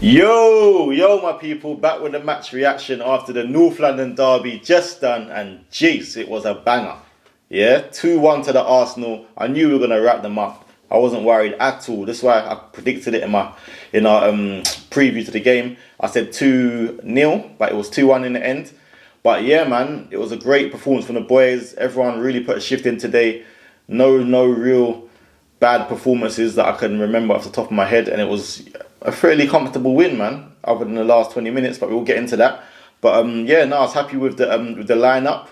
Yo, my people, back with the match reaction after the North London derby just done, and jeez, it was a banger. Yeah, 2-1 to the Arsenal. I knew we were gonna wrap them up. I wasn't worried at all. That's why I predicted it in our preview to the game. I said 2-0, but it was 2-1 in the end. But yeah, man, it was a great performance from the boys. Everyone really put a shift in today. No real bad performances that I can remember off the top of my head, and it was a fairly comfortable win, man. Other than the last 20 minutes, but we'll get into that. But yeah, no, I was happy with the lineup.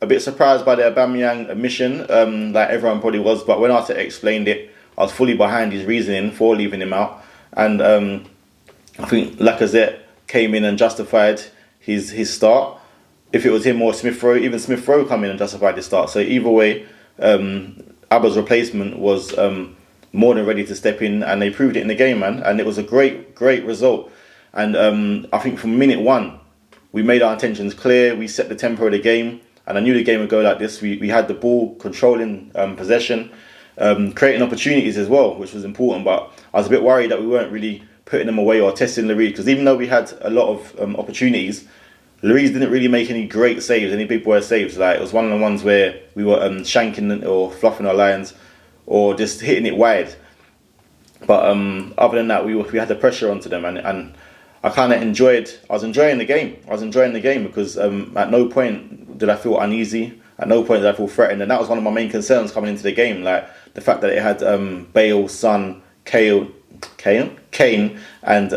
A bit surprised by the Aubameyang omission, like everyone probably was. But when Arteta explained it, I was fully behind his reasoning for leaving him out, and I think Lacazette came in and justified his start. If it was him or Smith Rowe, even Smith Rowe come in and justified his start. So either way, Abba's replacement was more than ready to step in, and they proved it in the game, man. And it was a great result. And I think from minute one, we made our intentions clear. We set the tempo of the game, and I knew the game would go like this. We had the ball, controlling possession, creating opportunities as well, which was important. But I was a bit worried that we weren't really putting them away or testing Lloris, because even though we had a lot of opportunities, Lloris didn't really make any great saves, any big boy saves. Like, it was one of the ones where we were shanking or fluffing our lines, or just hitting it wide. But other than that, we had the pressure onto them, and I kind of was enjoying the game. I was enjoying the game because at no point did I feel uneasy. At no point did I feel threatened, and that was one of my main concerns coming into the game. Like the fact that it had Bale, Son, Kane, and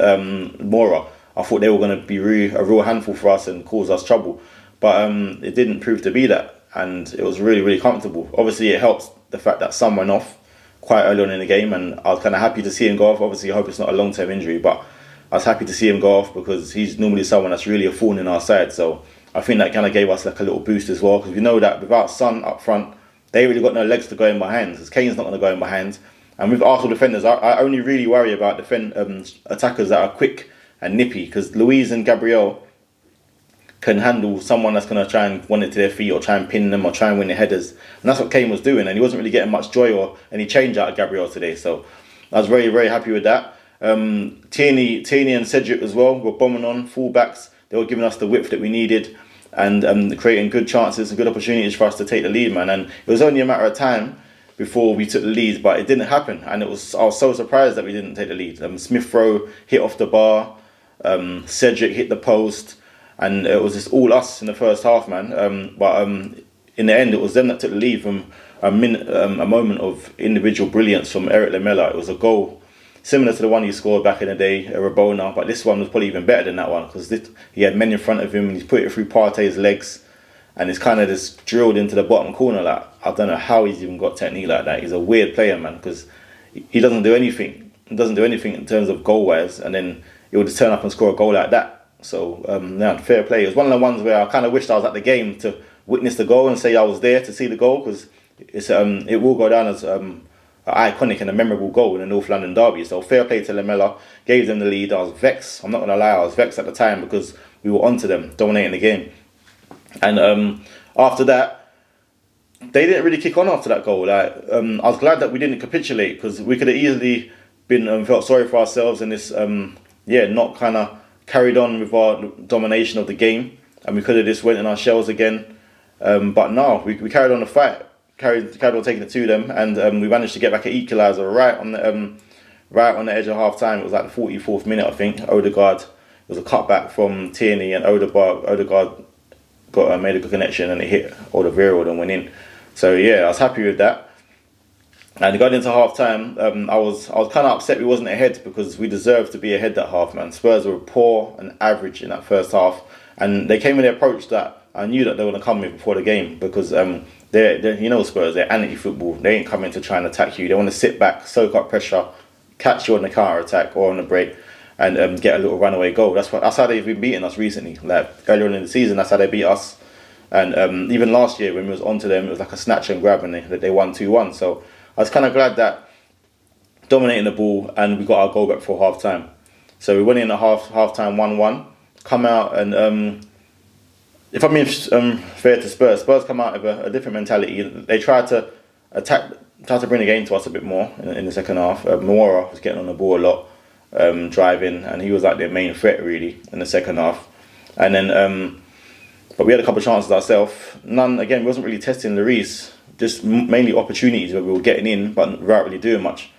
Mora. I thought they were going to be a real handful for us and cause us trouble. But it didn't prove to be that. And it was really comfortable. Obviously, it helps the fact that Son went off quite early on in the game. And I was kind of happy to see him go off. Obviously, I hope it's not a long-term injury. But I was happy to see him go off because he's normally someone that's really a thorn in our side. So I think that kind of gave us like a little boost as well. Because we know that without Son up front, they really got no legs to go in behind. Because Kane's not going to go in behind. And with Arsenal defenders, I only really worry about attackers that are quick and nippy, because Luiz and Gabriel can handle someone that's going to try and want it to their feet or try and pin them or try and win the headers. And that's what Kane was doing, and he wasn't really getting much joy or any change out of Gabriel today. So I was very happy with that. Tierney and Cedric as well were bombing on fullbacks. They were giving us the width that we needed and creating good chances and good opportunities for us to take the lead, man. And it was only a matter of time before we took the lead, but it didn't happen. And I was so surprised that we didn't take the lead. Smith Rowe hit off the bar. Cedric hit the post, and it was just all us in the first half, man. But in the end, it was them that took the lead from a moment of individual brilliance from Eric Lamela. It was a goal similar to the one he scored back in the day, Rabona, but this one was probably even better than that one because he had men in front of him and he's put it through Partey's legs, and it's kind of just drilled into the bottom corner. Like, I don't know how he's even got technique like that. He's a weird player, man, because he doesn't do anything. He doesn't do anything in terms of goal-wise, and then he would just turn up and score a goal like that. So, fair play. It was one of the ones where I kind of wished I was at the game to witness the goal and say I was there to see the goal, because it will go down as an iconic and a memorable goal in the North London derby. So fair play to Lamela, gave them the lead. I was vexed. I'm not going to lie, I was vexed at the time because we were onto them, dominating the game. And after that, they didn't really kick on after that goal. Like, I was glad that we didn't capitulate, because we could have easily been felt sorry for ourselves in this. Not kind of carried on with our domination of the game, and we could have just went in our shells again. But no, we carried on the fight, carried on taking it to them, and we managed to get back an equaliser right on the edge of half time. It was like the 44th minute, I think. Odegaard, it was a cutback from Tierney, and Odegaard got made a good connection, and it hit Alderweireld and went in. So yeah, I was happy with that. And going into half time, I was kind of upset we wasn't ahead, because we deserved to be ahead that half, man. Spurs were poor and average in that first half, and they came with an approach that I knew that they were going to come with before the game, because they're you know, Spurs, they're anti-football. They ain't coming to try and attack you. They want to sit back, soak up pressure, catch you on the counter attack or on the break, and get a little runaway goal. That's how they've been beating us recently. Like earlier on in the season, that's how they beat us. And even last year when we was onto them, it was like a snatch and grab, and they won 2-1. So I was kind of glad that dominating the ball, and we got our goal back for half time. So we went in at half time 1-1, come out, and if I'm being fair to Spurs come out with a different mentality. They tried to tried to bring the game to us a bit more in the second half. Moura was getting on the ball a lot, driving, and he was like their main threat really in the second half. And then, but we had a couple of chances ourselves. None, again, we wasn't really testing Lloris, just mainly opportunities where we were getting in, but without really doing much.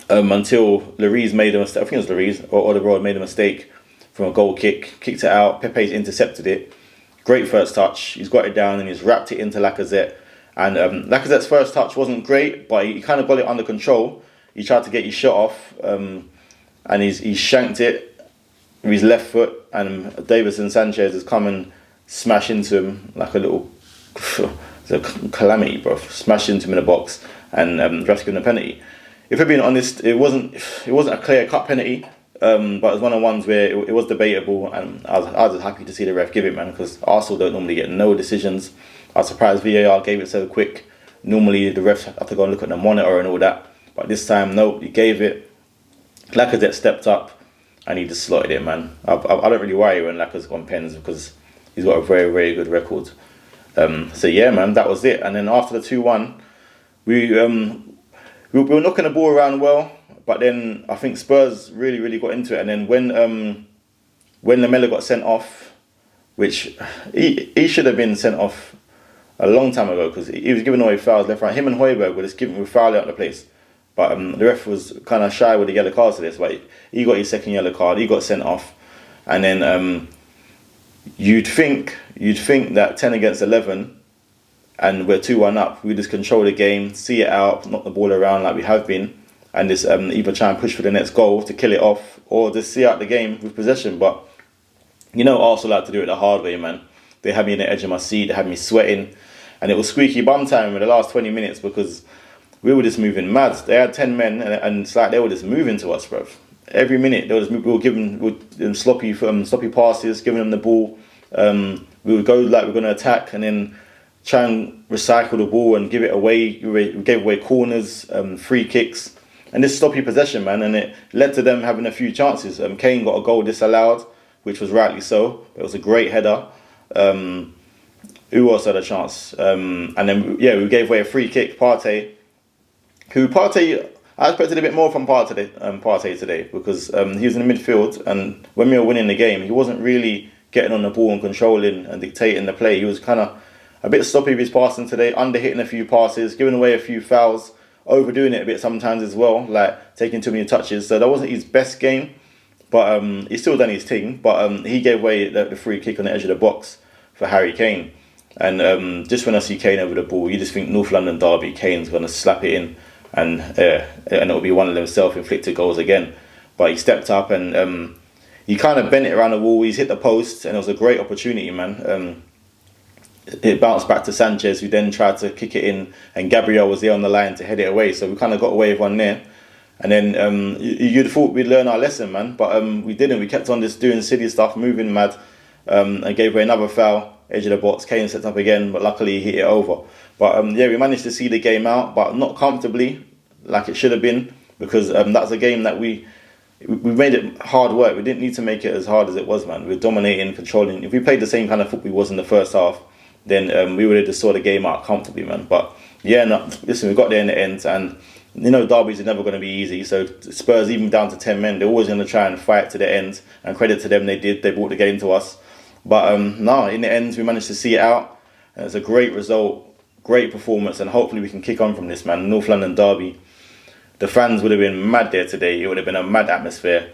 Until Lloris made a mistake, I think it was Lloris, or Odegaard made a mistake from a goal kicked it out. Pepe's intercepted it. Great first touch. He's got it down and he's wrapped it into Lacazette. And Lacazette's first touch wasn't great, but he kind of got it under control. He tried to get his shot off, and he shanked it with his left foot. And Davinson Sanchez has come and smashed into him like a little it's a calamity, bro. Smashed into him in the box and rescued a penalty. If we're being honest, it wasn't a clear-cut penalty, but it was one of the ones where it was debatable, and I was happy to see the ref give it, man, because Arsenal don't normally get no decisions. I was surprised VAR gave it so quick. Normally the refs have to go and look at the monitor and all that, but this time, no, he gave it. Lacazette stepped up, and he just slotted it, man. I don't really worry when Lacazette's got pens, because he's got a very, very good record. So yeah, man, that was it. And then after the 2-1, we were knocking the ball around well, but then I think Spurs really, really got into it. And then when Lamela got sent off, which he should have been sent off a long time ago, because he was giving away fouls left, right. Him and Højbjerg were just giving foul out the place. But the ref was kind of shy with the yellow cards to this. But he got his second yellow card. He got sent off, and then you'd think that 10 against 11. And we're 2-1 up. We just control the game, see it out, knock the ball around like we have been, and just either try and push for the next goal to kill it off, or just see out the game with possession. But you know, Arsenal like to do it the hard way, man. They had me on the edge of my seat. They had me sweating, and it was squeaky bum time in the last 20 minutes because we were just moving mad. They had 10 men, and it's like they were just moving to us, bro. Every minute we were giving them sloppy passes, giving them the ball. We would go like we're going to attack, and then try and recycle the ball and give it away. We gave away corners, free kicks, and this sloppy possession, man. And it led to them having a few chances. Kane got a goal disallowed, which was rightly so. It was a great header. Who else had a chance? And then we gave away a free kick. Partey, I expected a bit more from Partey today, because he was in the midfield, and when we were winning the game, he wasn't really getting on the ball and controlling and dictating the play. He was kind of a bit sloppy with his passing today, under-hitting a few passes, giving away a few fouls, overdoing it a bit sometimes as well, like taking too many touches. So that wasn't his best game, but he still done his thing. But he gave away the free kick on the edge of the box for Harry Kane. And just when I see Kane over the ball, you just think North London derby, Kane's going to slap it in, and it'll be one of them self-inflicted goals again. But he stepped up, and he kind of bent it around the wall. He's hit the post, and it was a great opportunity, man. It bounced back to Sanchez, who then tried to kick it in, and Gabriel was there on the line to head it away. So we kind of got away with one there. And then you'd thought we'd learn our lesson, man, but we didn't. We kept on just doing silly stuff, moving mad, and gave away another foul, edge of the box. Kane set up again, but luckily he hit it over. But we managed to see the game out, but not comfortably, like it should have been, because that's a game that we made it hard work. We didn't need to make it as hard as it was, man. We were dominating, controlling. If we played the same kind of football we was in the first half, then we would have just saw the game out comfortably, man. But yeah, no, listen, we got there in the end, and you know derbies are never going to be easy. So Spurs, even down to 10 men, they're always going to try and fight to the end, and credit to them, they did. They brought the game to us. But no, in the end, we managed to see it out, and it's a great result, great performance, and hopefully we can kick on from this, man. North London derby, the fans would have been mad there today. It would have been a mad atmosphere.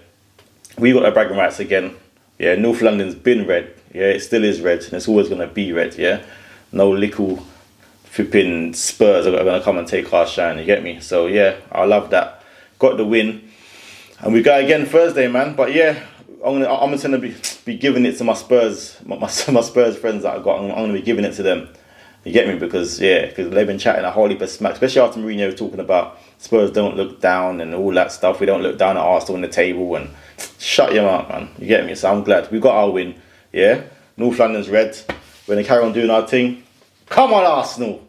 We got our bragging rights again. Yeah, North London's been red. Yeah, it still is red, and it's always going to be red, yeah? No little flipping Spurs are going to come and take our shine, you get me? So, yeah, I love that. Got the win. And we go again Thursday, man. But, yeah, I'm just going to be giving it to my Spurs, my Spurs friends that I got. I'm going to be giving it to them. You get me? Because they've been chatting a whole heap of smack, especially after Mourinho was talking about Spurs don't look down and all that stuff. We don't look down at Arsenal on the table, and shut your mouth, man. You get me? So I'm glad we got our win. Yeah, North London's red. We're gonna carry on doing our thing. Come on, Arsenal.